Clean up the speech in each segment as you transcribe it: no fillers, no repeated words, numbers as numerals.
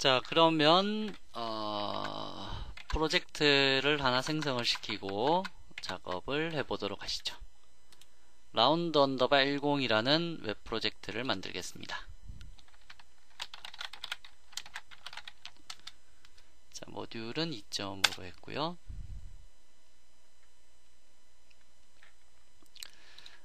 자, 그러면 프로젝트를 하나 생성을 시키고 작업을 해보도록 하시죠. 라운드 언더바 10이라는 웹 프로젝트를 만들겠습니다. 자, 모듈은 2.5로 했고요.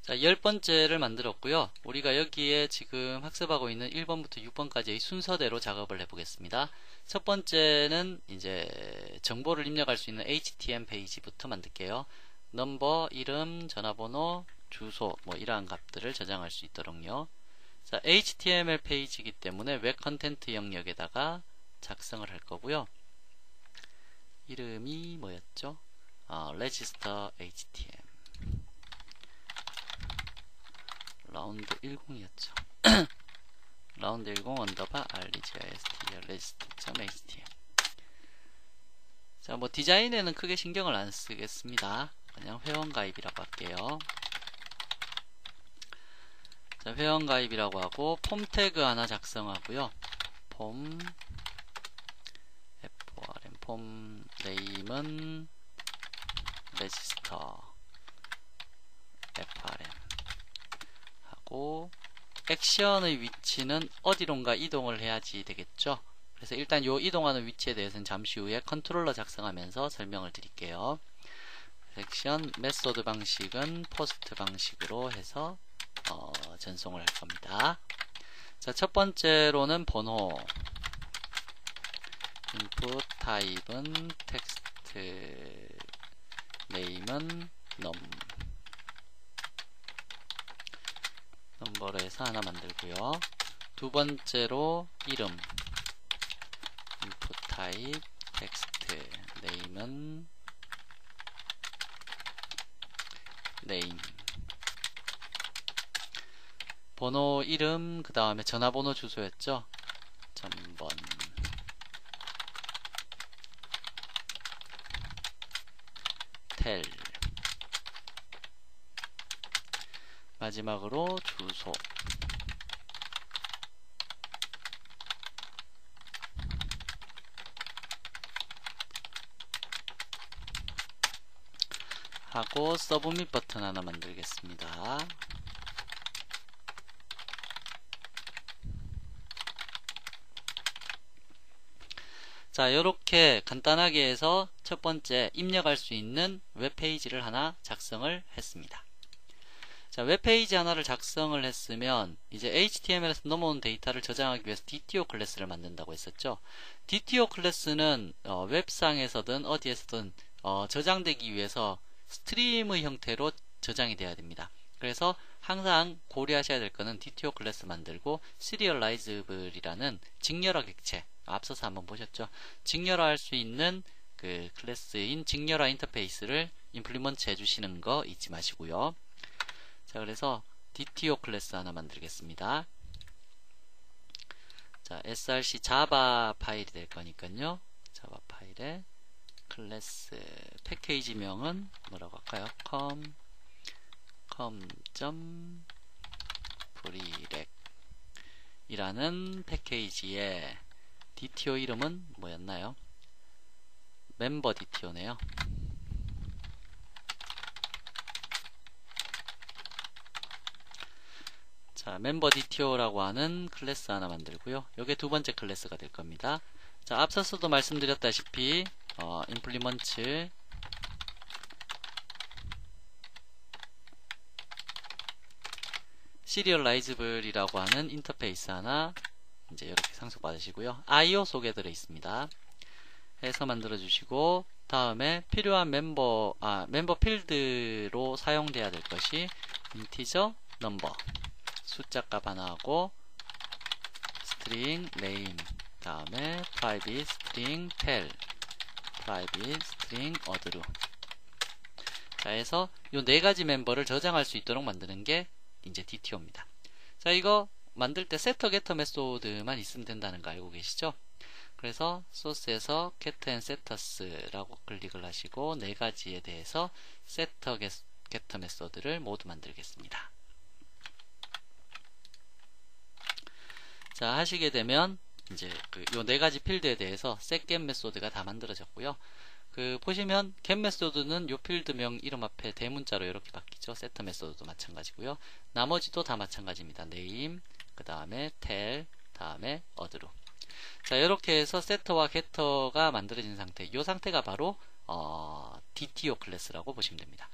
자, 10번째를 만들었고요. 우리가 여기에 지금 학습하고 있는 1번부터 6번까지의 순서대로 작업을 해보겠습니다. 첫 번째는 이제 정보를 입력할 수 있는 HTML 페이지부터 만들게요. 넘버, 이름, 전화번호, 주소, 뭐 이러한 값들을 저장할 수 있도록요. 자, HTML 페이지이기 때문에 웹 컨텐트 영역에다가 작성을 할 거고요. 이름이 뭐였죠? register HTML. 라운드 10이었죠. 라운드 10 언더바 register.html. 자, 뭐 디자인에는 크게 신경을 안 쓰겠습니다. 그냥 회원가입이라고 할게요. 자, 회원가입이라고 하고 폼 태그 하나 작성하고요. 폼 form 폼 네임은 register frm 하고 액션의 위치는 어디론가 이동을 해야지 되겠죠. 그래서 일단 요 이동하는 위치에 대해서는 잠시 후에 컨트롤러 작성하면서 설명을 드릴게요. 액션 메소드 방식은 포스트 방식으로 해서 전송을 할 겁니다. 자, 첫 번째로는 번호, input 타입은 텍스트, 네임은 넘버로 해서 하나 만들고요. 두 번째로 이름, input 타입 텍스트, 네임은 name, 번호, 이름, 그 다음에 전화번호, 주소였죠. 전번, 텔, 마지막으로 주소. 하고 서브밋 버튼 하나 만들겠습니다. 자, 이렇게 간단하게 해서 첫 번째 입력할 수 있는 웹페이지를 하나 작성을 했습니다. 자, 웹페이지 하나를 작성을 했으면 이제 HTML에서 넘어온 데이터를 저장하기 위해서 DTO 클래스를 만든다고 했었죠. DTO 클래스는 웹상에서든 어디에서든 저장되기 위해서 스트림의 형태로 저장이 돼야 됩니다. 그래서 항상 고려하셔야 될 거는 DTO 클래스 만들고 Serializable이라는 직렬화 객체, 앞서서 한번 보셨죠? 직렬화 할 수 있는 그 클래스인 직렬화 인터페이스를 임플리먼트 해주시는 거 잊지 마시고요. 자, 그래서 DTO 클래스 하나 만들겠습니다. 자, src 자바 파일이 될 거니까요. 자바 파일에 클래스 패키지명은 뭐라고 할까요? com.prereq 이라는 패키지의 DTO 이름은 뭐였나요? 멤버 DTO네요. 자, 멤버 DTO라고 하는 클래스 하나 만들고요. 요게 두 번째 클래스가 될 겁니다. 자, 앞서서도 말씀드렸다시피 implement serializable이라고 하는 인터페이스 하나 이제 이렇게 상속받으시고요. IO 속에 들어 있습니다. 해서 만들어 주시고, 다음에 필요한 멤버 필드로 사용돼야 될 것이 integer number 숫자값 하나 하고 string name, 다음에 private string tel, private string other. 자, 해서 요 네 가지 멤버를 저장할 수 있도록 만드는 게 이제 DTO입니다. 자, 이거 만들 때 setter getter 메소드만 있으면 된다는 거 알고 계시죠? 그래서 소스에서 get and setters라고 클릭을 하시고 네 가지에 대해서 setter getter 메소드를 모두 만들겠습니다. 자, 하시게 되면 이제 요 네 가지 필드에 대해서 set 메소드가 다 만들어졌고요. 보시면 get 메소드는 요 필드명 이름 앞에 대문자로 이렇게 바뀌죠. set 메소드도 마찬가지고요. 나머지도 다 마찬가지입니다. name, 그 다음에 tell, 다음에 ot로. 자, 이렇게 해서 set와 getter가 만들어진 상태. 이 상태가 바로 DTO 클래스라고 보시면 됩니다.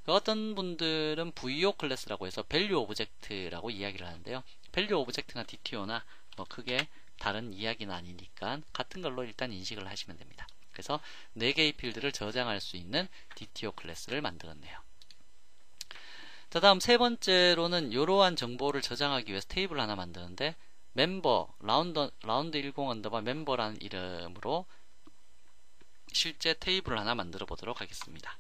어떤 분들은 VO 클래스라고 해서 value object라고 이야기를 하는데요. value object나 DTO나 뭐 크게 다른 이야기는 아니니까 같은 걸로 일단 인식을 하시면 됩니다. 그래서 4개의 필드를 저장할 수 있는 DTO 클래스를 만들었네요. 자, 다음 세 번째로는 이러한 정보를 저장하기 위해서 테이블 하나 만드는데 멤버 라운드 10 언더바 멤버라는 이름으로 실제 테이블을 하나 만들어 보도록 하겠습니다.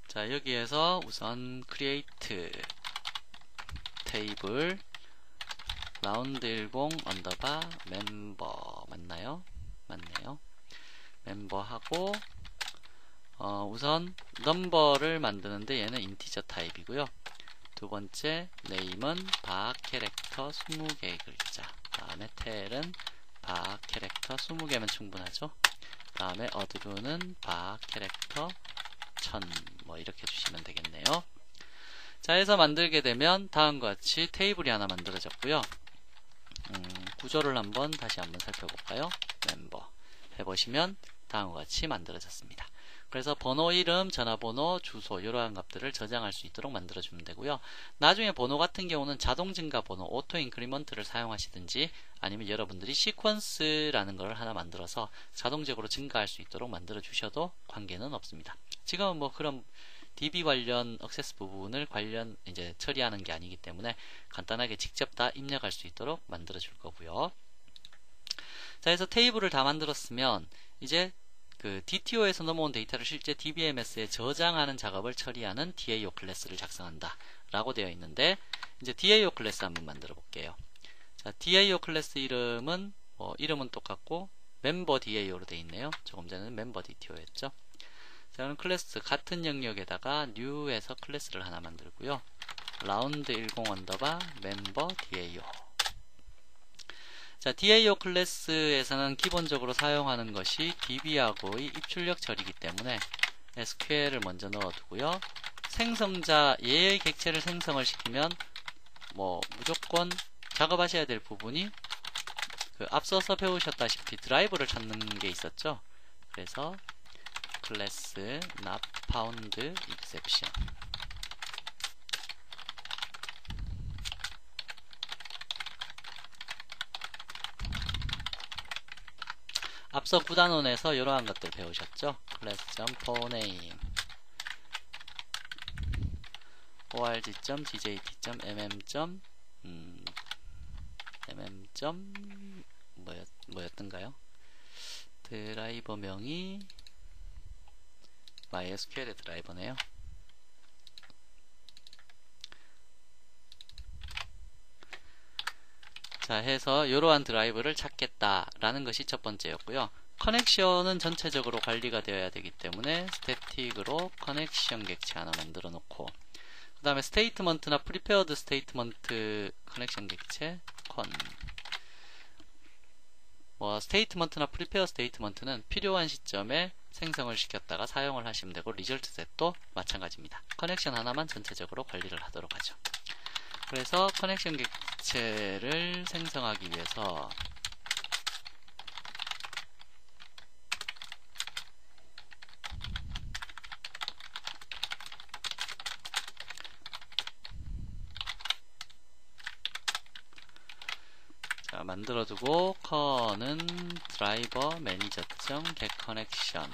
자, 여기에서 우선 create 테이블 라운드 10 언더바 멤버 맞나요? 맞네요. 멤버하고 우선 넘버를 만드는데 얘는 인티저 타입이고요. 두 번째 name은 바 캐릭터 20개의 글자, 다음에 tell은 바 캐릭터 20개면 충분하죠. 다음에 ot로는 바 캐릭터 1000 뭐 이렇게 주시면 되겠네요. 자, 해서 만들게 되면 다음과 같이 테이블이 하나 만들어졌고요. 구조를 다시 한번 살펴볼까요? 멤버 해보시면 다음과 같이 만들어졌습니다. 그래서 번호 이름, 전화번호, 주소 이러한 값들을 저장할 수 있도록 만들어주면 되고요. 나중에 번호 같은 경우는 자동 증가 번호, 오토 인크리먼트를 사용하시든지 아니면 여러분들이 시퀀스라는 걸 하나 만들어서 자동적으로 증가할 수 있도록 만들어 주셔도 관계는 없습니다. 지금은 뭐 그런 DB 관련 액세스 부분을 이제 처리하는 게 아니기 때문에 간단하게 직접 다 입력할 수 있도록 만들어 줄 거고요. 자, 그래서 테이블을 다 만들었으면 이제 DTO에서 넘어온 데이터를 실제 DBMS에 저장하는 작업을 처리하는 DAO 클래스를 작성한다 라고 되어 있는데, 이제 DAO 클래스 한번 만들어 볼게요. 자, DAO 클래스 이름은 이름은 똑같고 멤버 DAO로 되어 있네요. 조금 전에는 멤버 DTO였죠. 저는 클래스 같은 영역에다가 new에서 클래스를 하나 만들고요. 라운드 10 언더바 멤버 DAO. 자, DAO 클래스에서는 기본적으로 사용하는 것이 DB하고의 입출력 처리이기 때문에 SQL을 먼저 넣어두고요. 생성자 얘의 객체를 생성을 시키면 무조건 작업하셔야 될 부분이 앞서서 배우셨다시피 드라이버를 찾는 게 있었죠. 그래서 클래스 not found exception 앞서 9단원에서 이러한 것들 배우셨죠. class.forName org.djt.mm. 뭐였던가요? 드라이버 명이 MySQL의 드라이버네요. 자, 해서 이러한 드라이브를 찾겠다라는 것이 첫 번째였고요. 커넥션은 전체적으로 관리가 되어야 되기 때문에 스태틱으로 커넥션 객체 하나 만들어 놓고, 그 다음에 스테이트먼트나 프리페어드 스테이트먼트 커넥션 객체 컨. 스테이트먼트나 프리페어 스테이트먼트는 필요한 시점에 생성을 시켰다가 사용을 하시면 되고, 리절트 셋도 마찬가지입니다. 커넥션 하나만 전체적으로 관리를 하도록 하죠. 그래서 커넥션 객체를 생성하기 위해서 자, 만들어두고 커는 드라이버 매니저.get connection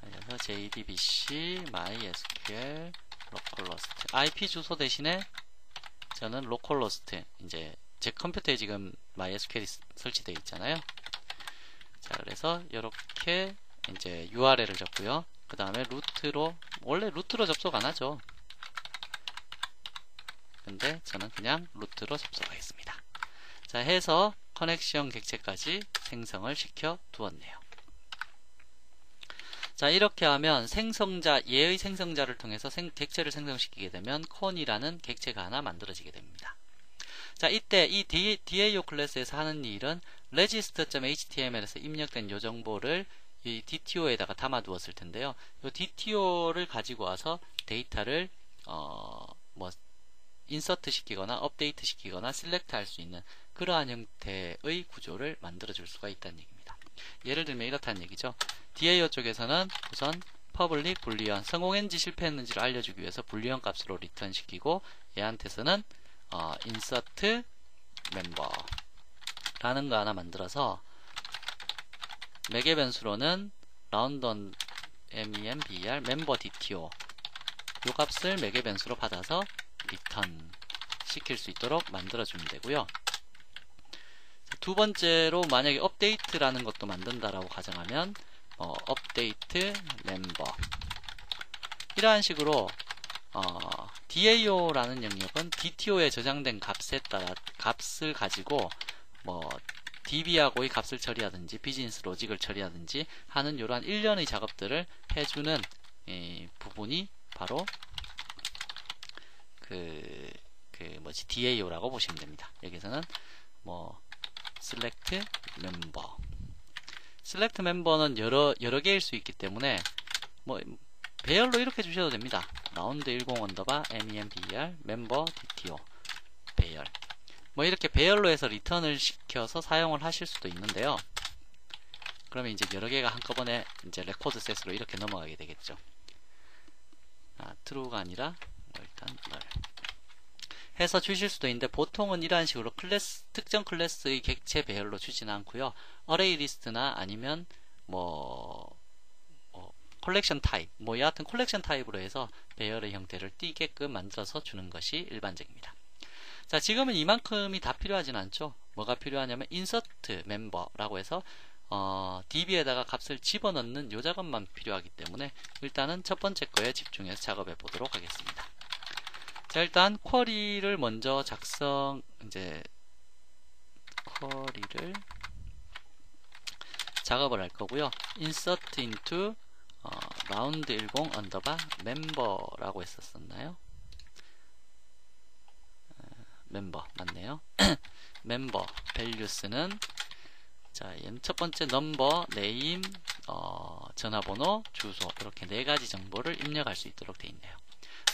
그래서 jdbc mysql localhost IP 주소 대신에 저는 localhost, 이제 제 컴퓨터에 지금 MySQL이 설치되어 있잖아요. 자, 그래서 이렇게 이제 URL을 적고요. 그 다음에 원래 루트로 접속 안 하죠. 근데 저는 그냥 루트로 접속하겠습니다. 자, 해서 커넥션 객체까지 생성을 시켜 두었네요. 자, 이렇게 하면 얘의 생성자를 통해서 객체를 생성시키게 되면 con이라는 객체가 하나 만들어지게 됩니다. 자, 이때 이 DAO 클래스에서 하는 일은 register.html에서 입력된 요 정보를 이 DTO에다가 담아 두었을 텐데요. 이 DTO를 가지고 와서 데이터를 뭐 인서트 시키거나 업데이트 시키거나 셀렉트 할 수 있는 그러한 형태의 구조를 만들어 줄 수가 있다는 얘기입니다. 예를 들면 이렇다는 얘기죠. DAO 쪽에서는 우선 public boolean 성공했는지 실패했는지를 알려주기 위해서 불리언 값으로 리턴 시키고, 얘한테서는 insert member 라는 거 하나 만들어서 매개 변수로는 round member member DTO 요 값을 매개 변수로 받아서 리턴 시킬 수 있도록 만들어 주면 되고요. 두 번째로 만약에 업데이트라는 것도 만든다라고 가정하면 업데이트 멤버 이러한 식으로 DAO라는 영역은 DTO에 저장된 값에 따라 값을 가지고 뭐 DB하고의 값을 처리하든지 비즈니스 로직을 처리하든지 하는 이러한 일련의 작업들을 해주는 부분이 바로 DAO라고 보시면 됩니다. 여기서는 뭐 select member select member는 여러 개일 수 있기 때문에 뭐 배열로 이렇게 주셔도 됩니다. round 10 언더바 member member DTO 배열 뭐 이렇게 배열로 해서 리턴을 시켜서 사용을 하실 수도 있는데요. 그러면 이제 여러 개가 한꺼번에 이제 레코드 셋으로 이렇게 넘어가게 되겠죠. true가 아니라 일단 null 해서 주실 수도 있는데, 보통은 이러한 식으로 특정 클래스의 객체 배열로 주지는 않고요. 어레이 리스트나 아니면 컬렉션 타입 여하튼 컬렉션 타입으로 해서 배열의 형태를 띄게끔 만들어서 주는 것이 일반적입니다. 자, 지금은 이만큼이 다 필요하진 않죠. 뭐가 필요하냐면 insert member라고 해서 DB에다가 값을 집어넣는 요 작업만 필요하기 때문에 일단은 첫 번째 거에 집중해서 작업해 보도록 하겠습니다. 자, 일단 쿼리를 먼저 쿼리를 작업을 할 거고요. insert into round 10 언더바 member라고 했었나요? member 맞네요. member values는 자, 얘는 첫 번째 number, name, 전화번호, 주소 이렇게 네 가지 정보를 입력할 수 있도록 되어 있네요.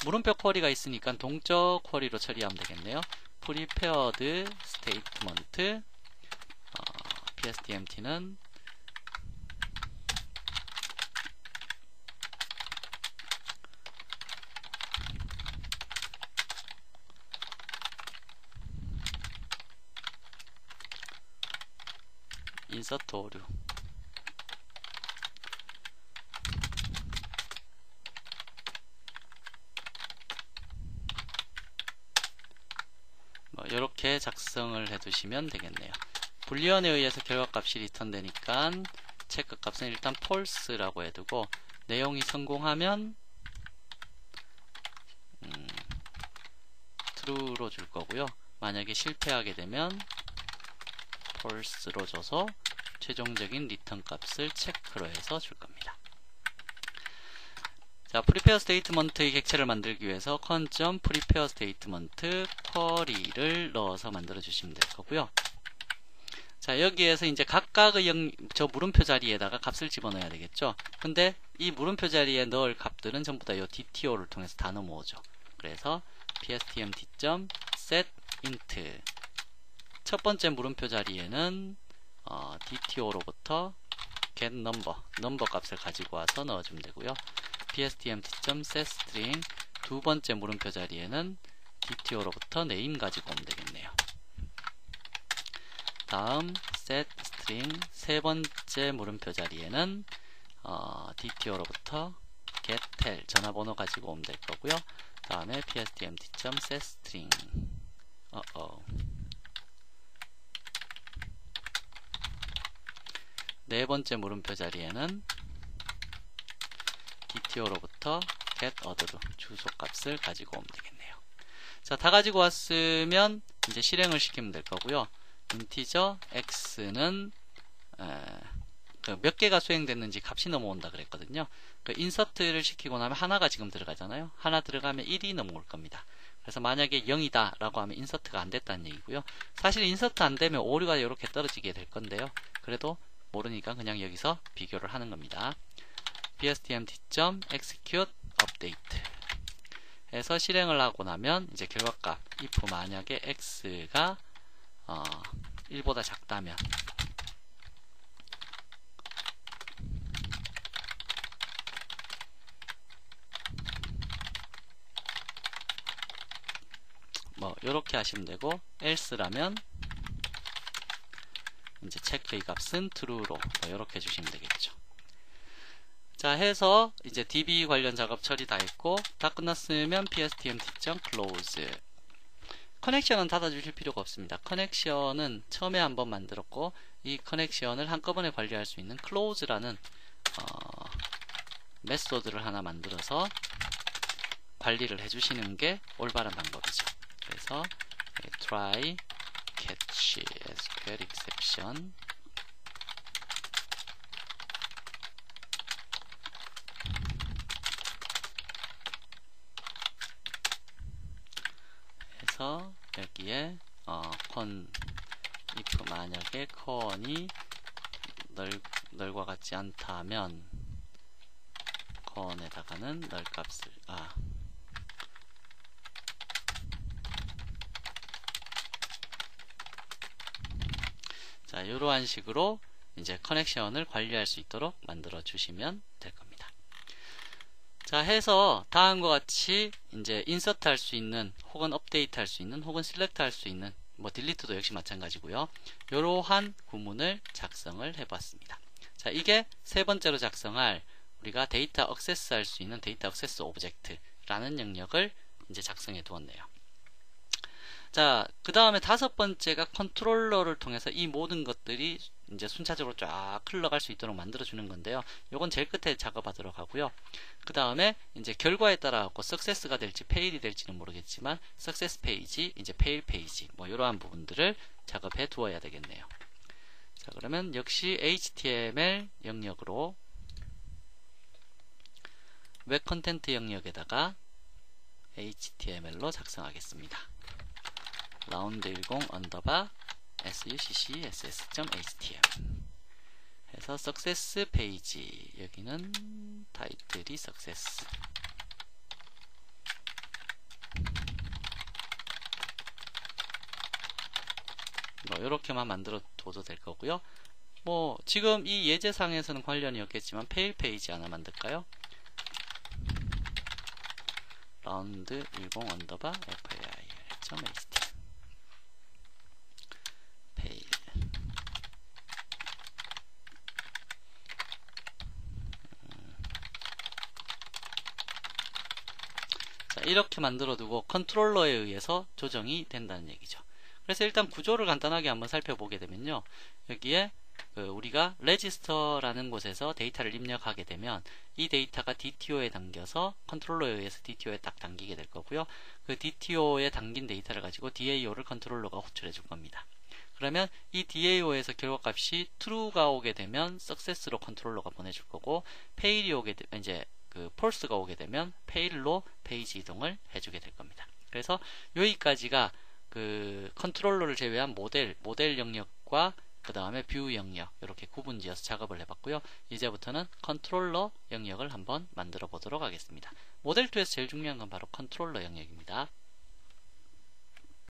물음표 쿼리가 있으니까 동적 쿼리로 처리하면 되겠네요. prepared statement psdmpt는 insert 오류 이렇게 작성을 해두시면 되겠네요. 불리언에 의해서 결과값이 리턴되니까 체크값은 일단 false라고 해두고, 내용이 성공하면 true로 줄 거고요. 만약에 실패하게 되면 false로 줘서 최종적인 리턴 값을 체크로 해서 줄 겁니다. 자, prepare statement의 객체를 만들기 위해서 con.prepare statement 쿼리를 넣어서 만들어 주시면 될 거고요. 자, 여기에서 이제 각각의 저 물음표 자리에다가 값을 집어넣어야 되겠죠. 근데 이 물음표 자리에 넣을 값들은 전부 다 이 DTO를 통해서 다 넘어오죠. 그래서 pstmt.set int 첫 번째 물음표 자리에는 DTO로부터 get number 값을 가지고 와서 넣어주면 되고요. pstmt.setString 두 번째 물음표 자리에는 DTO로부터 name 가지고 오면 되겠네요. 다음 setString 세 번째 물음표 자리에는 DTO로부터 getTel 전화번호 가지고 오면 될 거고요. 다음에 pstmt.setString 네 번째 물음표 자리에는 DTO로부터 getOdr 주소값을 가지고 오면 되겠네요. 자, 다 가지고 왔으면 이제 실행을 시키면 될 거고요. 인티저 x는 몇 개가 수행됐는지 값이 넘어온다 그랬거든요. 인서트를 시키고 나면 하나가 지금 들어가잖아요. 하나 들어가면 1이 넘어올 겁니다. 그래서 만약에 0이다 라고 하면 인서트가 안 됐다는 얘기고요. 사실 인서트 안 되면 오류가 이렇게 떨어지게 될 건데요. 그래도 모르니까 그냥 여기서 비교를 하는 겁니다. bstmt.execute update 해서 실행을 하고 나면 이제 결과값 if 만약에 x가 1보다 작다면 뭐 요렇게 하시면 되고 else라면 이제 체크의 값은 true로 뭐 요렇게 해주시면 되겠죠. 자 해서 이제 DB 관련 작업 처리 다 했고 다 끝났으면 bstmt.close 커넥션은 닫아주실 필요가 없습니다. 커넥션은 처음에 한번 만들었고 이 커넥션을 한꺼번에 관리할 수 있는 close라는 메소드를 하나 만들어서 관리를 해주시는 게 올바른 방법이죠. 그래서 try catch SQL exception 해서 여기에 if 만약에 con이 널과 같지 않다면 con에다가는 널 값을 자 이러한 식으로 이제 커넥션을 관리할 수 있도록 만들어 주시면 될 겁니다. 자 해서 다음과 같이 이제 인서트 할 수 있는 혹은 업데이트 할 수 있는 혹은 셀렉트 할 수 있는 뭐 딜리트도 역시 마찬가지고요. 이러한 구문을 작성을 해 봤습니다. 자 이게 세 번째로 작성할 우리가 데이터 액세스 할 수 있는 데이터 액세스 오브젝트라는 영역을 이제 작성해 두었네요. 자, 그 다음에 다섯 번째가 컨트롤러를 통해서 이 모든 것들이 이제 순차적으로 쫙 흘러갈 수 있도록 만들어주는 건데요. 요건 제일 끝에 작업하도록 하고요. 그 다음에 이제 결과에 따라 갖고 석세스가 될지 페일이 될지는 모르겠지만 석세스 페이지, 이제 페일 페이지 뭐 이러한 부분들을 작업해 두어야 되겠네요. 자, 그러면 역시 HTML 영역으로 웹 컨텐트 영역에다가 HTML로 작성하겠습니다. round10 언더바 success.html 해서 success 페이지 여기는 타이틀이 success 뭐 이렇게만 만들어 둬도 될 거고요. 뭐 지금 이 예제상에서는 관련이 없겠지만 페일 페이지 하나 만들까요? round10 언더바 fail.html 페일 자 이렇게 만들어 두고 컨트롤러에 의해서 조정이 된다는 얘기죠. 그래서 일단 구조를 간단하게 한번 살펴보게 되면요, 여기에 우리가 레지스터라는 곳에서 데이터를 입력하게 되면 이 데이터가 DTO에 담겨서 컨트롤러에 의해서 DTO에 딱 담기게 될 거고요. 그 DTO에 담긴 데이터를 가지고 DAO를 컨트롤러가 호출해 줄 겁니다. 그러면 이 DAO에서 결과값이 true가 오게 되면 success로 컨트롤러가 보내줄 거고, fail이 오게 되면 이제 false가 오게 되면 fail로 페이지 이동을 해주게 될 겁니다. 그래서 여기까지가 컨트롤러를 제외한 모델 영역과 그 다음에 뷰 영역 이렇게 구분지어서 작업을 해봤고요. 이제부터는 컨트롤러 영역을 한번 만들어 보도록 하겠습니다. 모델2에서 제일 중요한 건 바로 컨트롤러 영역입니다.